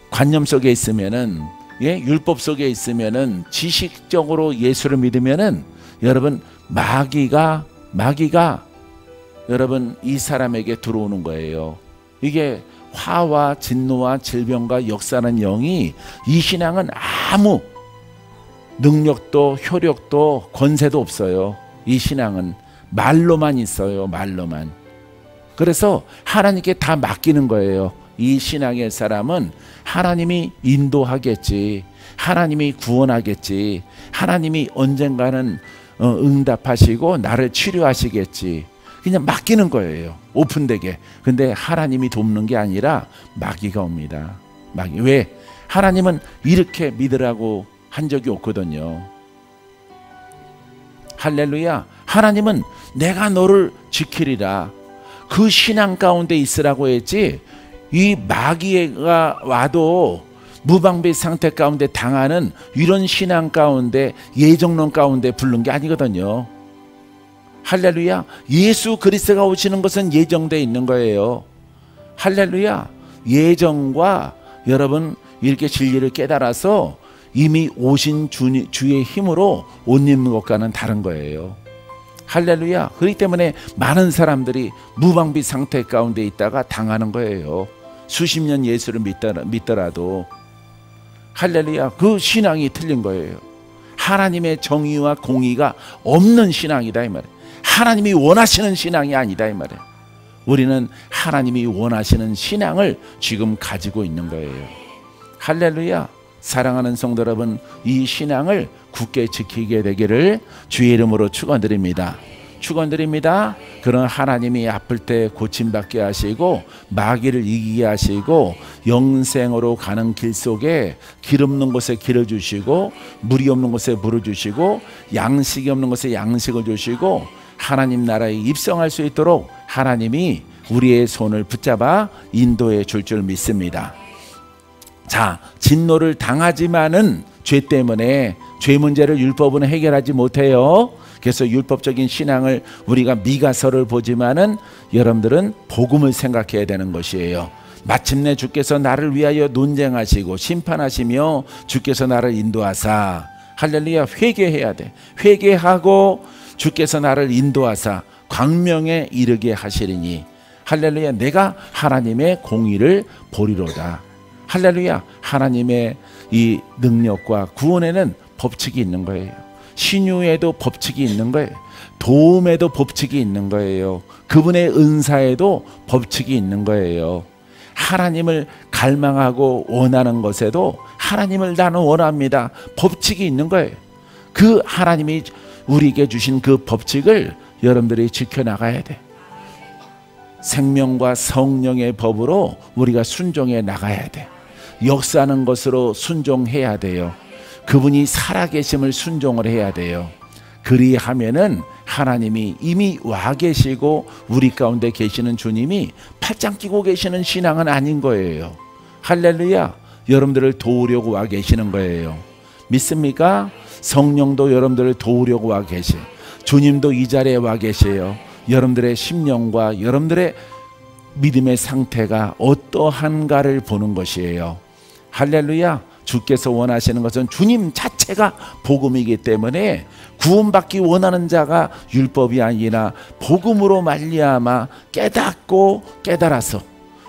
관념 속에 있으면은, 예, 율법 속에 있으면은, 지식적으로 예수를 믿으면은 여러분 마귀가 여러분 이 사람에게 들어오는 거예요. 이게 화와 진노와 질병과 역사하는 영이 이 신앙은 아무 능력도 효력도 권세도 없어요. 이 신앙은 말로만 있어요. 말로만. 그래서 하나님께 다 맡기는 거예요. 이 신앙의 사람은 하나님이 인도하겠지, 하나님이 구원하겠지, 하나님이 언젠가는 응답하시고 나를 치료하시겠지, 그냥 맡기는 거예요. 오픈되게. 근데 하나님이 돕는 게 아니라 마귀가 옵니다. 마귀. 왜? 하나님은 이렇게 믿으라고 한 적이 없거든요. 할렐루야. 하나님은 내가 너를 지키리라. 그 신앙 가운데 있으라고 했지, 이 마귀가 와도 무방비 상태 가운데 당하는 이런 신앙 가운데, 예정론 가운데 부른 게 아니거든요. 할렐루야. 예수 그리스도가 오시는 것은 예정되어 있는 거예요. 할렐루야. 예정과 여러분 이렇게 진리를 깨달아서 이미 오신 주의 힘으로 옷 입는 것과는 다른 거예요. 할렐루야. 그렇기 때문에 많은 사람들이 무방비 상태 가운데 있다가 당하는 거예요. 수십 년 예수를 믿더라도. 할렐루야. 그 신앙이 틀린 거예요. 하나님의 정의와 공의가 없는 신앙이다 이 말이에요. 하나님이 원하시는 신앙이 아니다 이 말이에요. 우리는 하나님이 원하시는 신앙을 지금 가지고 있는 거예요. 할렐루야. 사랑하는 성도 여러분, 이 신앙을 굳게 지키게 되기를 주의 이름으로 축원드립니다. 축원드립니다. 그런 하나님이 아플 때 고침받게 하시고 마귀를 이기게 하시고 영생으로 가는 길 속에 길 없는 곳에 길을 주시고 물이 없는 곳에 물을 주시고 양식이 없는 곳에 양식을 주시고 하나님 나라에 입성할 수 있도록 하나님이 우리의 손을 붙잡아 인도해 줄 줄 믿습니다. 자, 진노를 당하지만은 죄 때문에 죄 문제를 율법은 해결하지 못해요. 그래서 율법적인 신앙을 우리가 미가서를 보지만은 여러분들은 복음을 생각해야 되는 것이에요. 마침내 주께서 나를 위하여 논쟁하시고 심판하시며 주께서 나를 인도하사, 할렐루야, 회개해야 돼. 회개하고 주께서 나를 인도하사 광명에 이르게 하시리니, 할렐루야, 내가 하나님의 공의를 보리로다. 할렐루야. 하나님의 이 능력과 구원에는 법칙이 있는 거예요. 신유에도 법칙이 있는 거예요. 도움에도 법칙이 있는 거예요. 그분의 은사에도 법칙이 있는 거예요. 하나님을 갈망하고 원하는 것에도 하나님을 나는 원합니다. 법칙이 있는 거예요. 그 하나님이 우리에게 주신 그 법칙을 여러분들이 지켜나가야 돼. 생명과 성령의 법으로 우리가 순종해 나가야 돼. 역사하는 것으로 순종해야 돼요. 그분이 살아계심을 순종을 해야 돼요. 그리하면은 하나님이 이미 와 계시고 우리 가운데 계시는 주님이 팔짱 끼고 계시는 신앙은 아닌 거예요. 할렐루야. 여러분들을 도우려고 와 계시는 거예요. 믿습니까? 성령도 여러분들을 도우려고 와 계시. 주님도 이 자리에 와 계세요. 여러분들의 심령과 여러분들의 믿음의 상태가 어떠한가를 보는 것이에요. 할렐루야. 주께서 원하시는 것은 주님 자체가 복음이기 때문에 구원받기 원하는 자가 율법이 아니라 복음으로 말미암아 깨닫고 깨달아서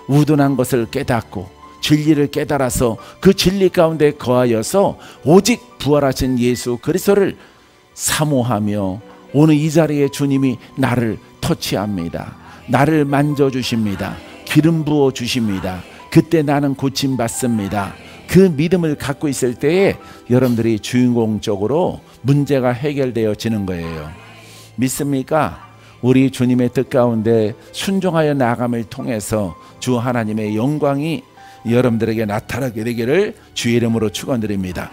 우둔한 것을 깨닫고 진리를 깨달아서 그 진리 가운데 거하여서 오직 부활하신 예수 그리스도를 사모하며 오늘 이 자리에 주님이 나를 터치합니다. 나를 만져주십니다. 기름 부어 주십니다. 그때 나는 고침받습니다. 그 믿음을 갖고 있을 때에 여러분들이 주인공적으로 문제가 해결되어지는 거예요. 믿습니까? 우리 주님의 뜻 가운데 순종하여 나아감을 통해서 주 하나님의 영광이 여러분들에게 나타나게 되기를 주의 이름으로 축원드립니다.